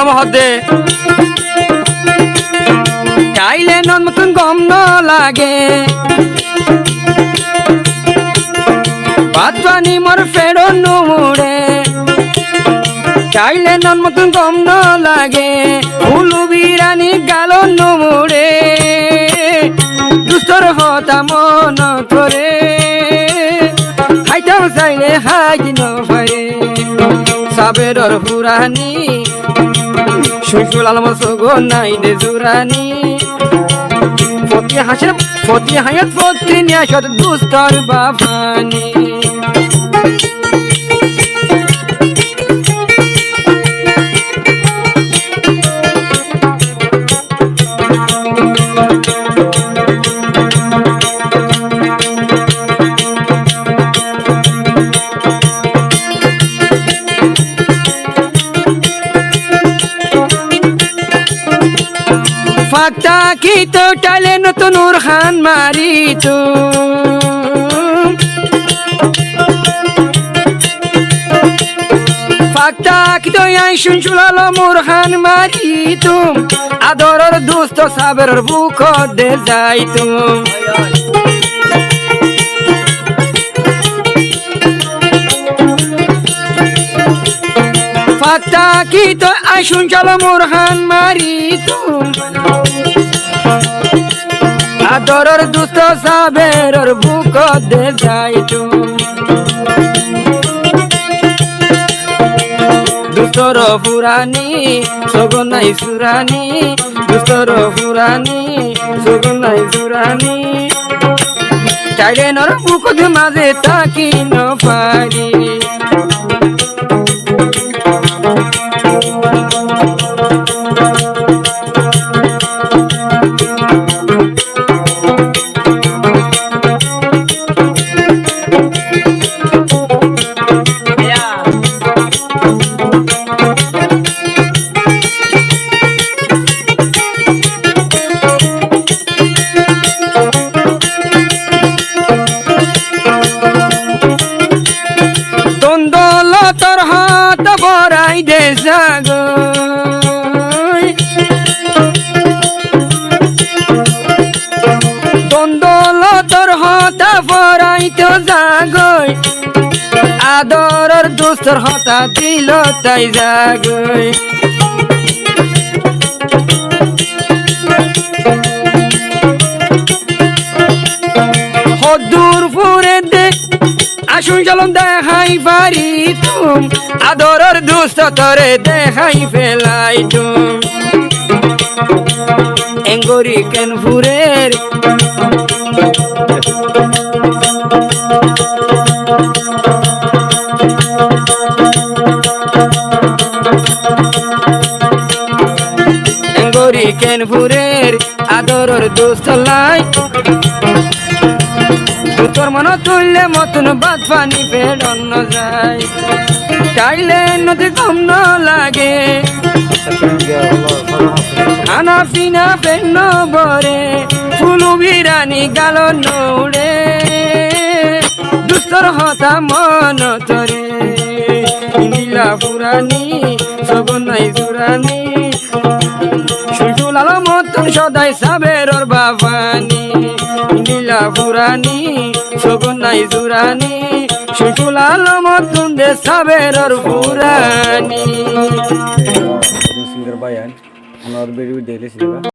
হদে চাইলে নতুন গম ন লাগে বাদবানি মোর ফেরো নুড়ে চাইলে নতুন গম ন লাগে ফুলু বিরানি গাল নুড়ে দুস্তর হতা মন করে খাইতাম চাইলে হাজি নফারে সাবেরর পুরানি শুশুল আলম সগো নাই দে জুরানি ফতি হায়াত ফতি নিয়াসত দুস্তর বাবানি ফাঁকটা কি তো টালে নতুন খান মারি তো ফাঁকটা কি তো আই শুনছুলালো মোর খান মারি তুম আদরর দুস্ত সাবেরর বুক দে যাই তুম ফাঁকটা কি তো আই শুনছালো মোর খান মারি তুম আদরর দুস্ত সাবেরর বুক দে যাই তুম দুস্তর পুরানি সগনাই সুরানি দুস্তর পুরানি সগনাই সুরানি চাইলে নর বুক মাঝে তাকি ন পারি তোর হাত বড়াই দে জাগই দ্বন্দ্বল তোর হাত বড়াই তো জাগই আদরর দুস্তর হতা দিল তাই জাগই হদুর ফুরে দে আসুন চলন দেখাই পারি তুম আদরর দুস্ত তরে দেখাই ফেলাই তুম এঙ্গরি কেন ফুরের এঙ্গরি কেন ফুরের আদরর দুস্ত লাই তোর মন তুললে মতন বাদ পানি ফেরন যায় চাইলে নদী কম ন লাগে খানা পিনা ফেন বরে ফুলু বিরানি গাল নৌড়ে দুস্তর হতা মন তরে নীলা পুরানি সগনাই জুরানি শুশুল আলম মতন সদাই সাবেরর বাবানি নীলা পুরানি সগনাই জুরানি শুশুল আলম মতন দে সাবেরর পুরানি সিঙ্গার বায়ান আমার ভিডিও দেখলে